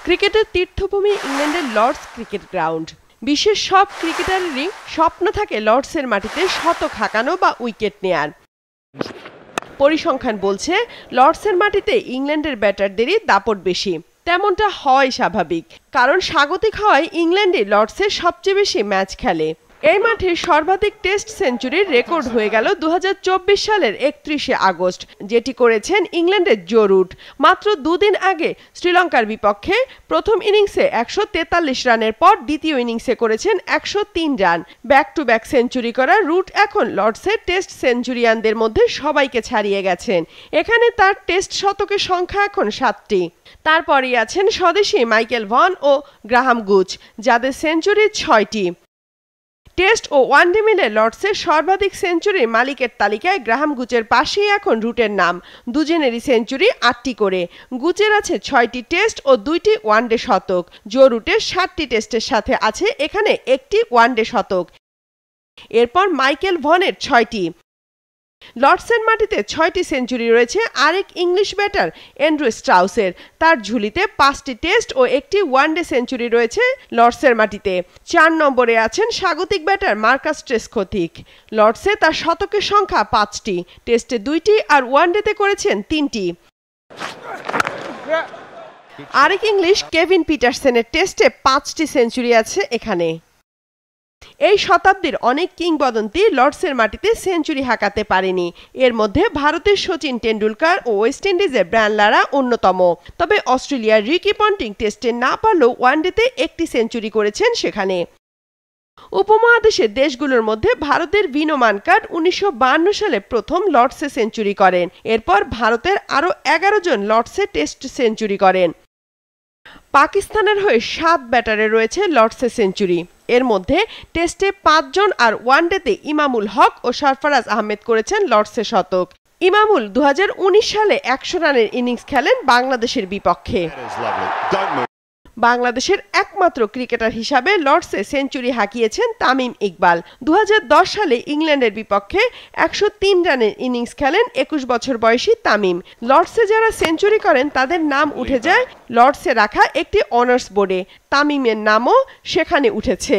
ক্রিকেটের তীর্থভূমি ইংল্যান্ডের Lords cricket ground. বিশ্বের সব ক্রিকেটারেরই স্বপ্ন থাকে লর্ডসের মাটিতে শতক হাঁকানো বা উইকেট নেয়ার। পরিসংখ্যান বলছে লর্ডসের মাটিতে ইংল্যান্ডের ব্যাটারদেরই দাপট বেশি। তেমনটা হওয়াই স্বাভাবিক, কারণ স্বাগতিক হওয়ায় ইংল্যান্ডে লর্ডসে সবচেয়ে বেশি ম্যাচ খেলে। এই মাঠে সর্বাধিক টেস্ট সেঞ্চুরির রেকর্ড হয়ে গেল 2024 সালের 31শে আগস্ট, যেটি করেছেন ইংল্যান্ডের জো রুট। মাত্র দুদিন আগে শ্রীলঙ্কার বিপক্ষে প্রথম ইনিংসে 143 রানের পর দ্বিতীয় ইনিংসে করেছেন 103 run. Back to back century করা রুট এখন লর্ডসের টেস্ট সেঞ্চুরিয়ানদের মধ্যে সবাইকে ছাড়িয়ে গেছেন। এখানে তার টেস্ট শতকের সংখ্যা এখন 7টি। তারপরেই আছেন স্বদেশী মাইকেল ভন ও গ্রাহাম গুচ, যাদের সেঞ্চুরি 6টি। টেস্ট ও ওয়ানডে মিলে লর্ডসের সর্বাধিক সেঞ্চুরির মালিকের তালিকায় গ্রাহাম গুচের পাশেই এখন রুটের নাম। দুজনেরই সেঞ্চুরি 8টি করে। গুচের আছে 6টি টেস্ট ও 2টি ওয়ানডে শতক। জো রুটের 7টি টেস্টের সাথে আছে এখানে 1টি ওয়ানডে শতক। এরপর মাইকেল ভনের 6টি। লর্ডসের মাটিতে 6টি সেঞ্চুরি রয়েছে আরেক ইংলিশ ব্যাটার অ্যান্ড্রু স্ট্রাউসের। তার ঝুলিতে 5টি টেস্ট ও 1টি ওয়ানডে সেঞ্চুরি রয়েছে লর্ডসের মাটিতে। 4 নম্বরে আছেন স্বাগতিক ব্যাটার মার্কাস ট্রেসকোথিক। লর্ডসে তার শতকের সংখ্যা 5টি, টেস্টে 2টি আর ওয়ানডেতে করেছেন 3টি। আরেক ইংলিশ কেভিন পিটারসেনের টেস্টে 5টি সেঞ্চুরি আছে এখানে। এই শতাব্দীর অনেক কিংবদন্তি লর্ডসের মাটিতে সেঞ্চুরি হাঁকাতে পারেনি। এর মধ্যে ভারতের সচিন টেন্ডুলকার ও ওয়েস্ট ইন্ডিজের ব্রায়ান লারা অন্যতম। তবে অস্ট্রেলিয়ার রিকি পন্টিং টেস্টে না পারলেও ওয়ানডেতে 1টি সেঞ্চুরি করেছেন সেখানে। উপমহাদেশের দেশগুলোর মধ্যে ভারতের ভিনো মানকার 1952 সালে প্রথম লর্ডসে সেঞ্চুরি করেন। এরপর ভারতের আরও 11 জন লর্ডসে টেস্ট সেঞ্চুরি করেন। পাকিস্তানের হয়ে 7 ব্যাটারে রয়েছে লর্ডসে সেঞ্চুরি। এর মধ্যে টেস্টে 5 জন আর ওয়ানডেতে ইমামুল হক ও সরফরাজ আহমেদ করেছেন লর্ডসে শতক। ইমামুল 2019 সালে 100 রানের ইনিংস খেলেন বাংলাদেশের বিপক্ষে। বাংলাদেশের একমাত্র ক্রিকেটার হিসাবে লর্ডসে সেঞ্চুরি হাঁকিয়েছেন তামিম ইকবাল। 2010 সালে ইংল্যান্ডের বিপক্ষে 103 রানের ইনিংস খেলেন 21 বছর বয়সী তামিম। লর্ডসে যারা সেঞ্চুরি করেন তাদের নাম উঠে যায় লর্ডসে রাখা একটি অনার্স বোর্ডে। তামিমের নামও সেখানে উঠেছে।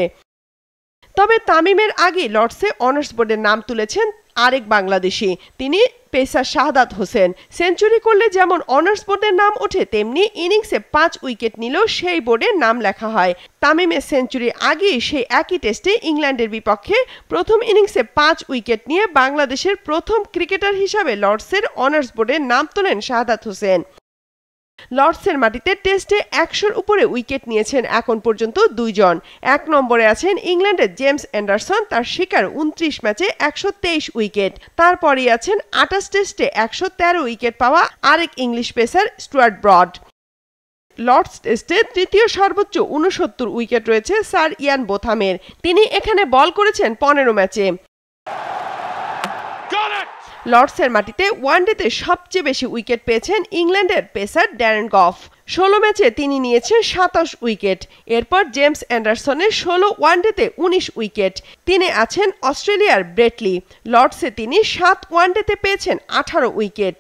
তবে তামিমের আগে লর্ডসে অনার্স বোর্ডের নাম তুলেছেন আরেক বাংলাদেশি, তিনি পেসার শাহাদাত হোসেন। সেঞ্চুরি করলে যেমন অনার্স বোর্ডের নাম ওঠে, তেমনি ইনিংসে 5 উইকেট নিলেও সেই বোর্ডে নাম লেখা হয়। তামিমের সেঞ্চুরির আগেই সেই একই টেস্টে ইংল্যান্ডের বিপক্ষে প্রথম ইনিংসে 5 উইকেট নিয়ে বাংলাদেশের প্রথম ক্রিকেটার হিসাবে লর্ডসের অনার্স বোর্ডের নাম তোলেন শাহাদাত হোসেন। লর্ডসের মাটিতে টেস্টে 100-র উপরে উইকেট নিয়েছেন এখন পর্যন্ত 2 জন। 1 নম্বরে আছেন ইংল্যান্ডের জেমস অ্যান্ডারসন, তার শিকার 29 ম্যাচে 123 উইকেট। তারপরেই আছেন 28 টেস্টে 113 উইকেট পাওয়া আরেক English pacer Stuart Broad. Lord's টেস্টে তৃতীয় সর্বোচ্চ 69 উইকেট রয়েছে স্যার ইয়ান বোথামের। তিনি এখানে বল করেছেন 15 ম্যাচে। লর্ডসের মাটিতে ওয়ানডেতে সবচেয়ে বেশি উইকেট পেয়েছেন ইংল্যান্ডের পেসার ড্যারেন গফ। 16 ম্যাচে তিনি নিয়েছেন 27 উইকেট। এরপর জেমস অ্যান্ডারসনের 16 ওয়ানডেতে 19 উইকেট। তিনি আছেন অস্ট্রেলিয়ার ব্রেটলি। লর্ডসে তিনি 7 ওয়ানডেতে পেয়েছেন 18 উইকেট।